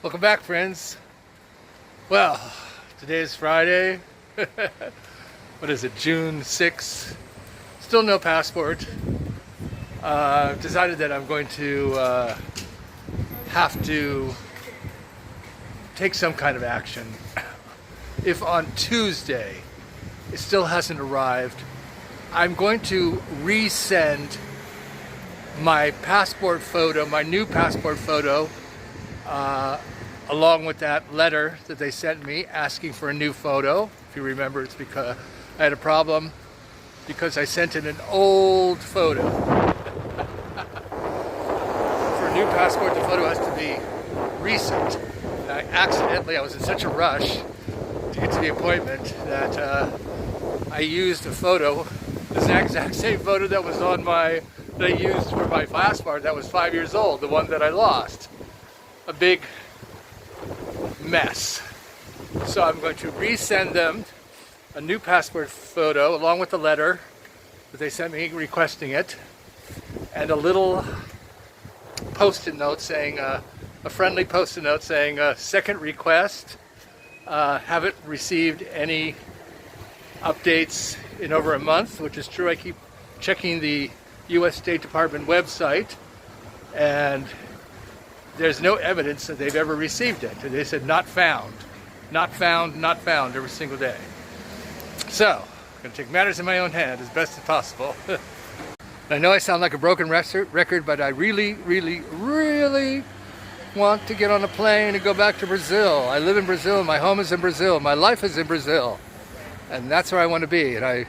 Welcome back, friends. Well, today is Friday. What is it, June 6th? Still no passport. I've decided that I'm going to have to take some kind of action. If on Tuesday it still hasn't arrived, I'm going to resend my passport photo, my new passport photo, along with that letter that they sent me asking for a new photo. If you remember, it's because I had a problem because I sent in an old photo. For a new passport, the photo has to be recent. I was in such a rush to get to the appointment that I used a photo, the exact same photo that was on that I used for my passport that was 5 years old, the one that I lost. A big mess. So I'm going to resend them a new passport photo along with the letter that they sent me requesting it, and a little post-it note saying, a friendly post-it note saying, second request, haven't received any updates in over a month, which is true. I keep checking the U.S. State Department website, and there's no evidence that they've ever received it. They said not found, not found, not found every single day. So, I'm going to take matters in my own hand as best as possible. I know I sound like a broken record, but I really, really, really want to get on a plane and go back to Brazil. I live in Brazil, my home is in Brazil, my life is in Brazil, and that's where I want to be. And I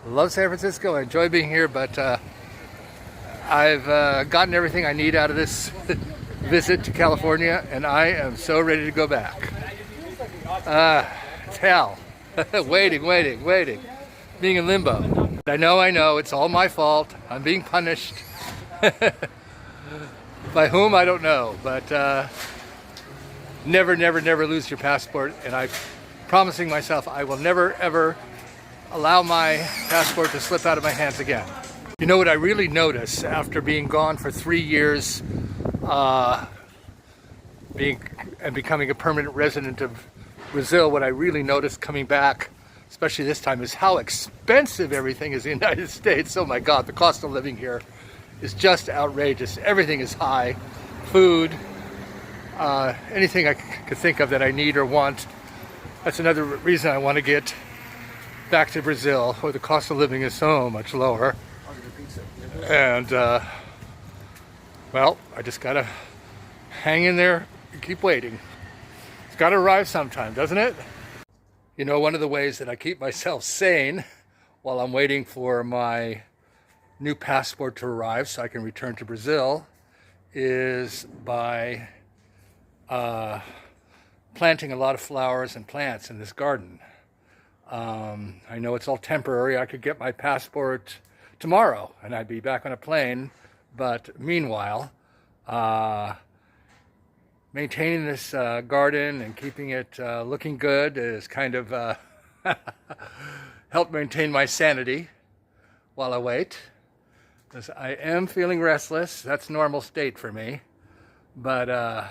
love San Francisco, I enjoy being here, but I've gotten everything I need out of this visit to California, and I am so ready to go back. It's hell. waiting, being in limbo. I know, it's all my fault. I'm being punished. By whom, I don't know, but never lose your passport, and I'm promising myself I will never, ever allow my passport to slip out of my hands again. You know what I really notice after being gone for 3 years, becoming a permanent resident of Brazil, what I really noticed coming back, especially this time, is how expensive everything is in the United States. Oh my God, the cost of living here is just outrageous. Everything is high. Food, anything I could think of that I need or want. That's another reason I want to get back to Brazil, where the cost of living is so much lower. And, well, I just gotta hang in there and keep waiting. It's gotta arrive sometime, doesn't it? You know, one of the ways that I keep myself sane while I'm waiting for my new passport to arrive so I can return to Brazil is by planting a lot of flowers and plants in this garden. I know it's all temporary. I could get my passport tomorrow and I'd be back on a plane, but meanwhile, maintaining this garden and keeping it looking good is kind of helped maintain my sanity while I wait, because I am feeling restless. That's normal state for me, but I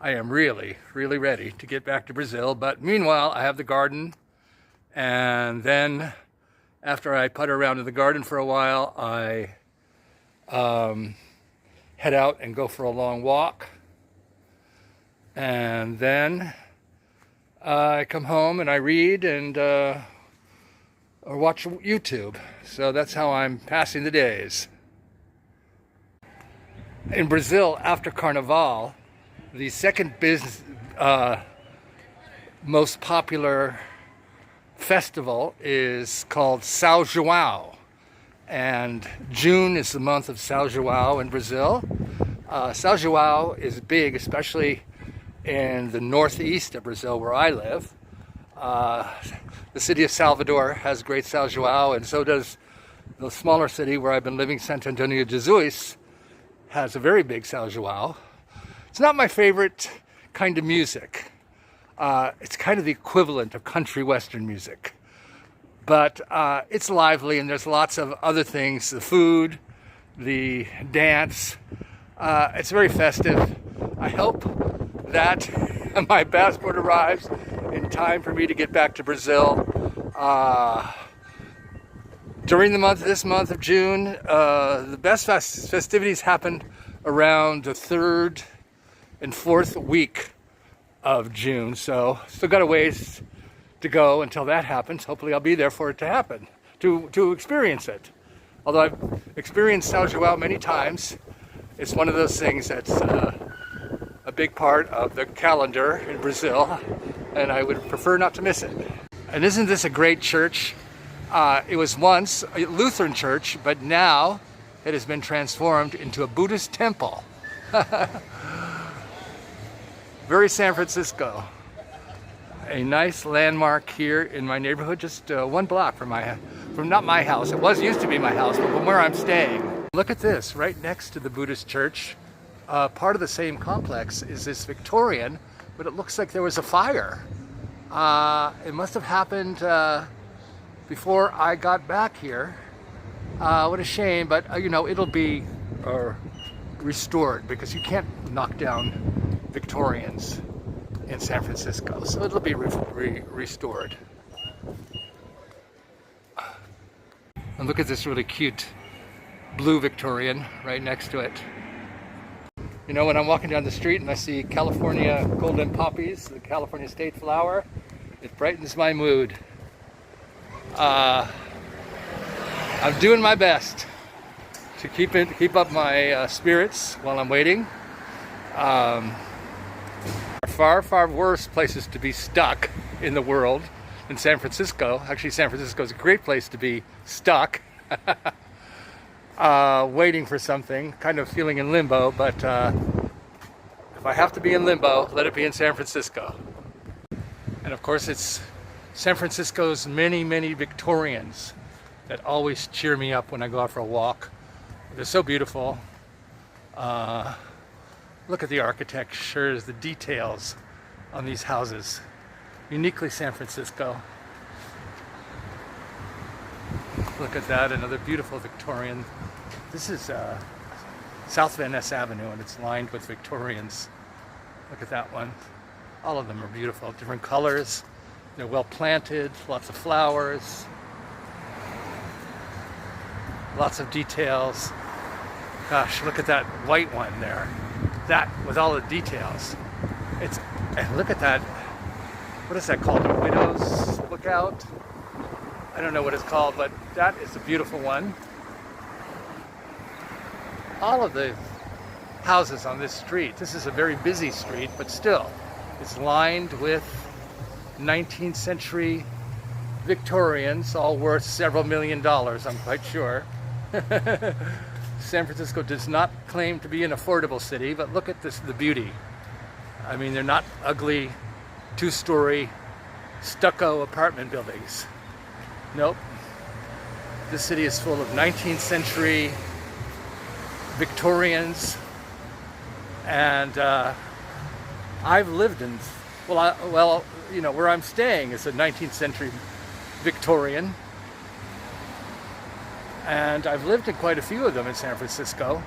am really ready to get back to Brazil. But meanwhile, I have the garden, and then after I putter around in the garden for a while, I head out and go for a long walk, and then I come home and I read and or watch YouTube. So that's how I'm passing the days. In Brazil, after Carnival, the second most popular festival is called São João, and June is the month of São João in Brazil. São João is big, especially in the northeast of Brazil where I live. The city of Salvador has great São João, and so does the smaller city where I've been living, Santo Antônio de Jesus, has a very big São João. It's not my favorite kind of music. It's kind of the equivalent of country western music. But it's lively, and there's lots of other things, the food, the dance. It's very festive. I hope that my passport arrives in time for me to get back to Brazil. During this month of June, the best festivities happen around the 3rd and 4th week of June. So still got a ways to go until that happens. Hopefully I'll be there for it to happen, to experience it. Although I've experienced São João many times, it's one of those things that's a big part of the calendar in Brazil, and I would prefer not to miss it. And isn't this a great church? It was once a Lutheran church, but now it has been transformed into a Buddhist temple. Very San Francisco. A nice landmark here in my neighborhood, just 1 block from not my house. It used to be my house, but from where I'm staying. Look at this, right next to the Buddhist church. Part of the same complex is this Victorian, but it looks like there was a fire. It must have happened before I got back here. What a shame, but you know, it'll be restored, because you can't knock down Victorians in San Francisco, so it'll be restored. And look at this really cute blue Victorian right next to it. You know, when I'm walking down the street and I see California golden poppies, the California state flower, it brightens my mood. I'm doing my best to keep up my spirits while I'm waiting. Far worse places to be stuck in the world than San Francisco. Actually, San Francisco is a great place to be stuck, waiting for something, kind of feeling in limbo. But if I have to be in limbo, let it be in San Francisco. And of course, it's San Francisco's many Victorians that always cheer me up when I go out for a walk. They're so beautiful. Look at the architecture, the details on these houses. Uniquely San Francisco. Look at that, another beautiful Victorian. This is South Van Ness Avenue, and it's lined with Victorians. Look at that one. All of them are beautiful, different colors. They're well planted, lots of flowers, lots of details. Gosh, look at that white one there. That with all the details. And look at that. What is that called? A widow's lookout? I don't know what it's called, but that is a beautiful one. All of the houses on this street. This is a very busy street, but still, it's lined with 19th century Victorians, all worth several $1 million, I'm quite sure. San Francisco does not claim to be an affordable city, but look at this, the beauty. I mean, they're not ugly 2-story stucco apartment buildings. Nope. This city is full of 19th century Victorians, and I've lived in, well, you know, where I'm staying is a 19th century Victorian. And I've lived in quite a few of them in San Francisco.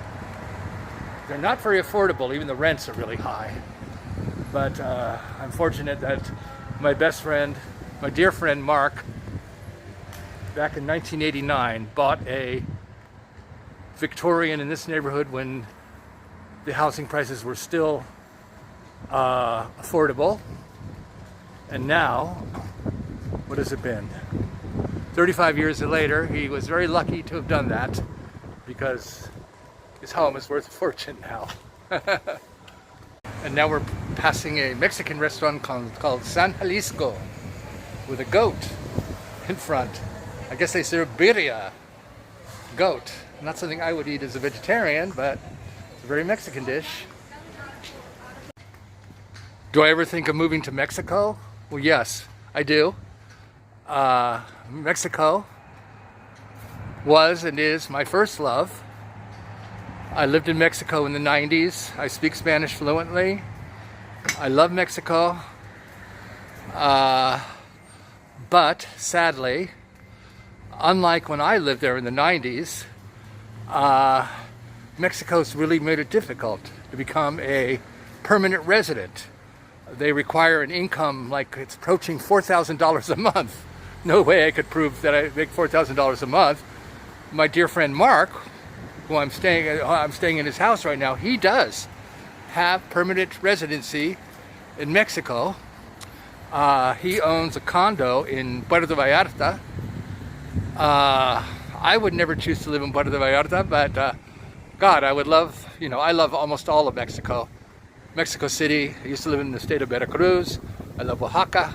They're not very affordable, even the rents are really high. But I'm fortunate that my best friend, my dear friend Mark, back in 1989, bought a Victorian in this neighborhood when the housing prices were still affordable. And now, what has it been? 35 years later, he was very lucky to have done that, because his home is worth a fortune now. And now we're passing a Mexican restaurant called San Jalisco with a goat in front. I guess they serve birria, goat. Not something I would eat as a vegetarian, but it's a very Mexican dish. Do I ever think of moving to Mexico? Well, yes, I do. Mexico was and is my first love. I lived in Mexico in the 90s. I speak Spanish fluently. I love Mexico. But sadly, unlike when I lived there in the 90s, Mexico's really made it difficult to become a permanent resident. They require an income like it's approaching $4,000 a month. No way I could prove that I make $4,000 a month. My dear friend Mark, who I'm staying in his house right now, he does have permanent residency in Mexico. He owns a condo in Puerto Vallarta. I would never choose to live in Puerto Vallarta, but God, I would love, I love almost all of Mexico. Mexico City, I used to live in the state of Veracruz. I love Oaxaca.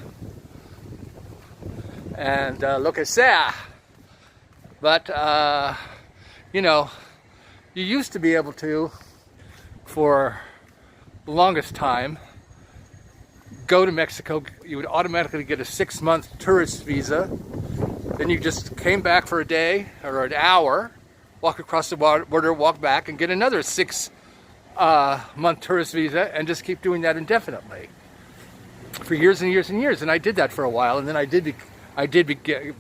And lo que sea. But, you used to be able to, for the longest time, go to Mexico. You would automatically get a 6-month tourist visa. Then you just came back for a day or an hour, walk across the border, walk back, and get another 6-month tourist visa, and just keep doing that indefinitely for years and years and years. And I did that for a while, and then I did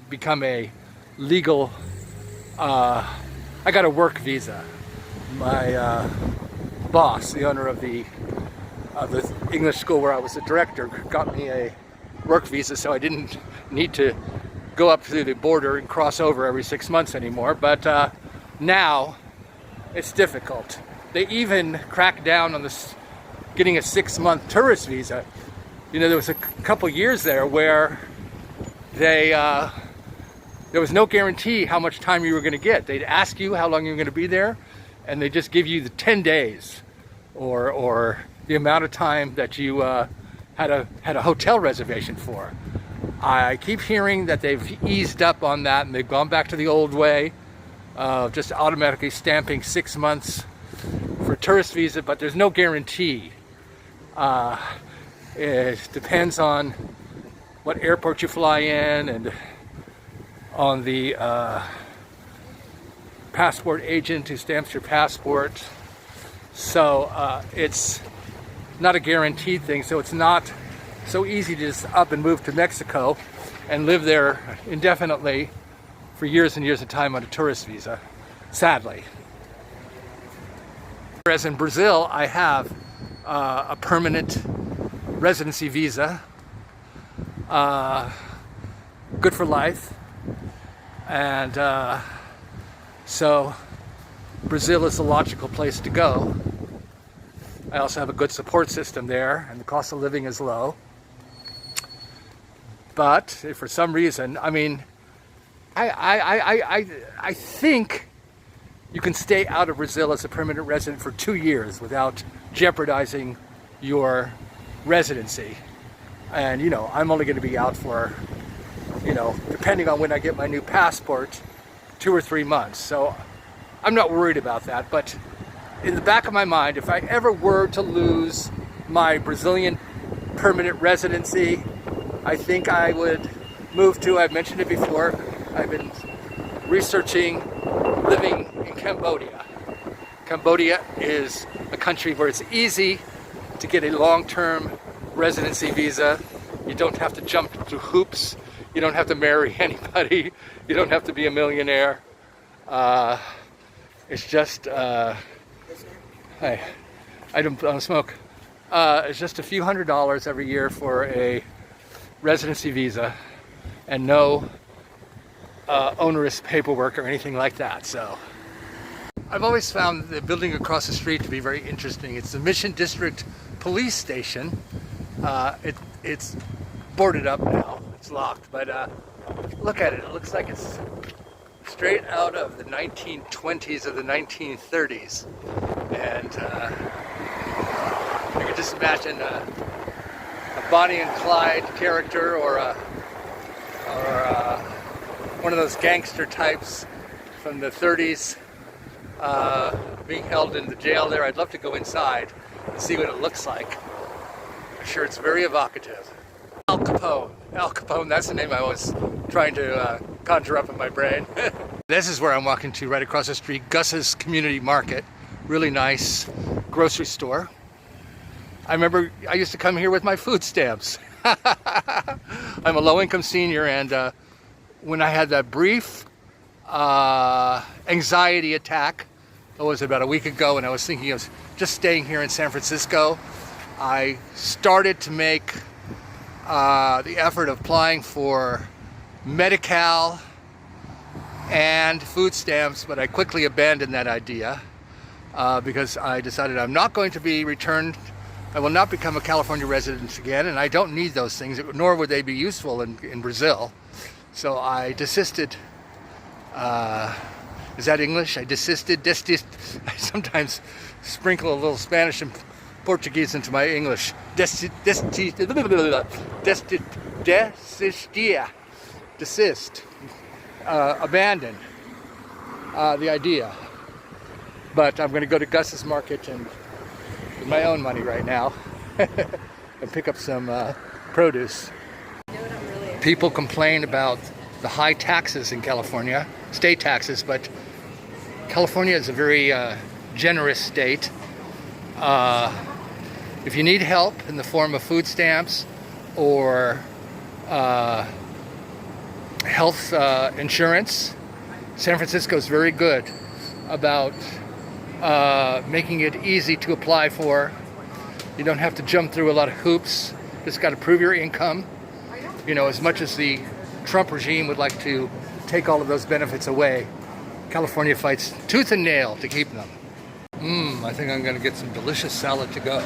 become a legal. I got a work visa. My boss, the owner of the English school where I was the director, got me a work visa, so I didn't need to go up through the border and cross over every 6 months anymore. But now it's difficult. They even cracked down on this getting a 6-month tourist visa. There was a couple years there where there was no guarantee how much time you were going to get. They'd ask you how long you were going to be there, and they just give you the 10 days or the amount of time that you had a hotel reservation for. I keep hearing that they've eased up on that and they've gone back to the old way of just automatically stamping 6 months for a tourist visa, but there's no guarantee. It depends on what airport you fly in and on the passport agent who stamps your passport. So it's not a guaranteed thing, so it's not so easy to just up and move to Mexico and live there indefinitely for years and years of time on a tourist visa, sadly. Whereas in Brazil, I have a permanent residency visa, good for life, and so Brazil is the logical place to go. I also have a good support system there, and the cost of living is low. But if for some reason, I think you can stay out of Brazil as a permanent resident for 2 years without jeopardizing your residency. And I'm only going to be out for, depending on when I get my new passport, 2 or 3 months. So I'm not worried about that. But in the back of my mind, if I ever were to lose my Brazilian permanent residency, I think I would move to, I've mentioned it before, I've been researching living in Cambodia. Cambodia is a country where it's easy to get a long-term residency visa. You don't have to jump through hoops. You don't have to marry anybody. You don't have to be a millionaire. It's just, I don't smoke. It's just a few $100s every year for a residency visa and no onerous paperwork or anything like that. So I've always found the building across the street to be very interesting. It's the Mission District Police Station. It's boarded up now. It's locked, but look at it. It looks like it's straight out of the 1920s or the 1930s. And I could just imagine a Bonnie and Clyde character or one of those gangster types from the 30s being held in the jail there. I'd love to go inside and see what it looks like. I'm sure it's very evocative. Al Capone. Al Capone, that's the name I was trying to conjure up in my brain. This is where I'm walking to, right across the street, Gus's Community Market. Really nice grocery store. I remember I used to come here with my food stamps. I'm a low-income senior, and when I had that brief anxiety attack, it was about a week ago, and I was thinking of just staying here in San Francisco I started to make the effort of applying for Medi-Cal and food stamps, but I quickly abandoned that idea because I decided I'm not going to be returned. I will not become a California resident again, and I don't need those things, nor would they be useful in Brazil. So I desisted. Is that English? I desisted. I sometimes sprinkle a little Spanish and Portuguese into my English. Desist. Abandon the idea. But I'm going to go to Gus's Market and with my own money right now and pick up some produce. People complain about the high taxes in California, state taxes, but California is a very generous state. If you need help in the form of food stamps or health insurance, San Francisco is very good about making it easy to apply for. You don't have to jump through a lot of hoops. Just got to prove your income. You know, as much as the Trump regime would like to take all of those benefits away, California fights tooth and nail to keep them. I think I'm going to get some delicious salad to go.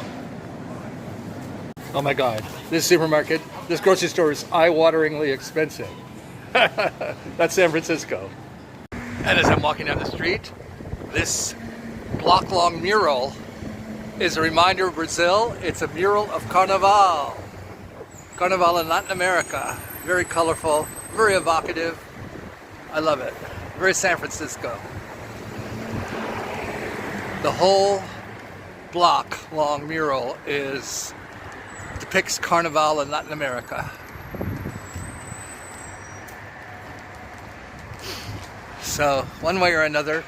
Oh my God, this supermarket, this grocery store is eye-wateringly expensive. That's San Francisco. And as I'm walking down the street, this block-long mural is a reminder of Brazil. It's a mural of Carnival. Carnival in Latin America. Very colorful, very evocative. I love it. Very San Francisco. The whole block-long mural depicts Carnival in Latin America. So, one way or another,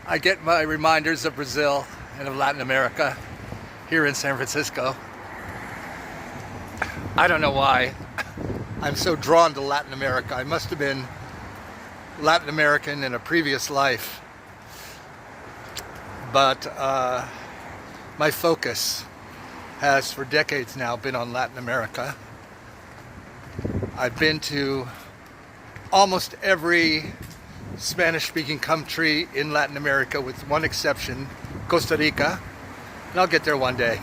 I get my reminders of Brazil and of Latin America here in San Francisco. I don't know why I'm so drawn to Latin America. I must have been Latin American in a previous life. But my focus has for decades now been on Latin America. I've been to almost every Spanish-speaking country in Latin America with one exception, Costa Rica. And I'll get there one day.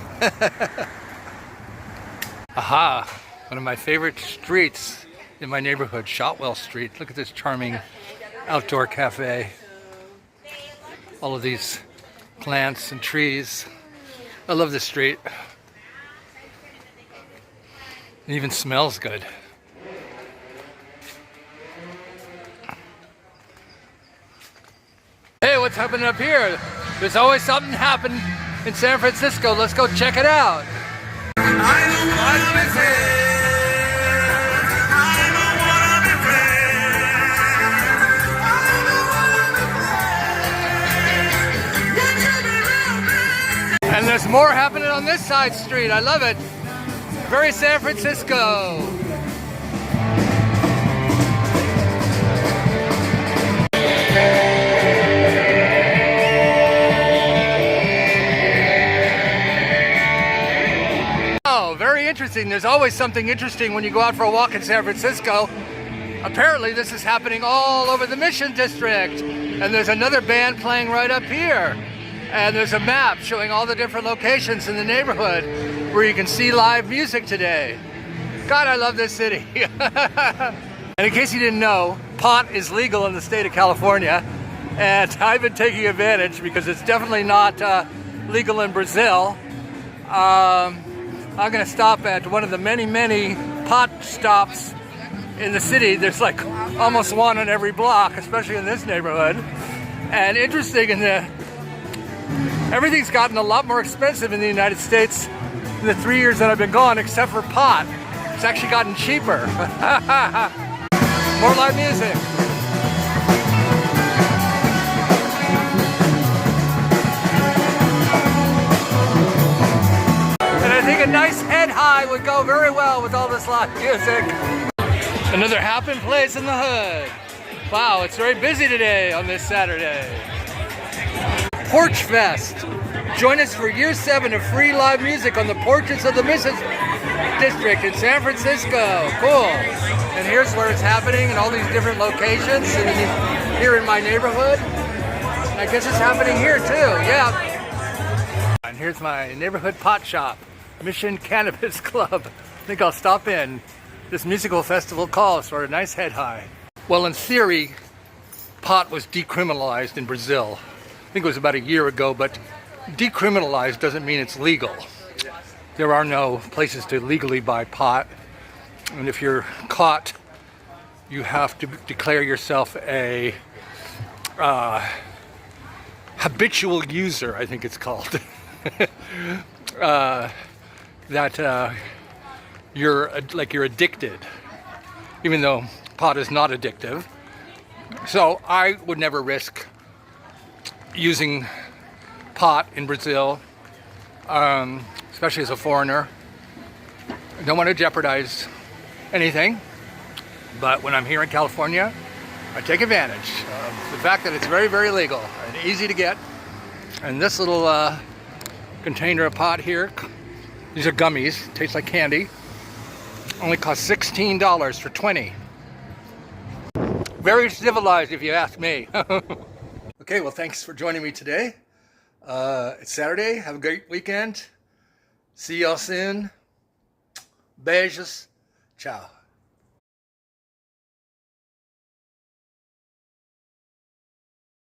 Aha! One of my favorite streets in my neighborhood, Shotwell Street. Look at this charming outdoor cafe. All of these plants and trees. I love this street. It even smells good. Hey, what's happening up here? There's always something happening in San Francisco. Let's go check it out. And there's more happening on this side street. I love it. Very San Francisco. Oh, very interesting. There's always something interesting when you go out for a walk in San Francisco. Apparently this is happening all over the Mission District. And there's another band playing right up here. And there's a map showing all the different locations in the neighborhood where you can see live music today. God, I love this city. And in case you didn't know, pot is legal in the state of California. And I've been taking advantage because it's definitely not legal in Brazil. I'm gonna stop at one of the many pot stops in the city. There's like almost one on every block, especially in this neighborhood. And interesting everything's gotten a lot more expensive in the United States in the 3 years that I've been gone, except for pot. It's actually gotten cheaper. More live music. And I think a nice head high would go very well with all this live music. Another happen place in the hood. Wow, it's very busy today on this Saturday. Porch Fest. Join us for Year 7 of free live music on the porches of the Misses District in San Francisco. Cool. And here's where it's happening in all these different locations. And then here in my neighborhood. And I guess it's happening here too. Yeah. And here's my neighborhood pot shop, Mission Cannabis Club. I think I'll stop in. This musical festival calls for a nice head high. Well, in theory, pot was decriminalized in Brazil. I think it was about a year ago, but decriminalized doesn't mean it's legal. There are no places to legally buy pot. And if you're caught, you have to declare yourself a habitual user, I think it's called. You're addicted, even though pot is not addictive. So I would never risk using pot in Brazil, especially as a foreigner. I don't want to jeopardize anything, but when I'm here in California, I take advantage of the fact that it's very, very legal and easy to get. And this little container of pot here, these are gummies, tastes like candy, only cost $16 for 20. Very civilized, if you ask me. Okay, well, thanks for joining me today. It's Saturday. Have a great weekend. See y'all soon. Beijos. Ciao.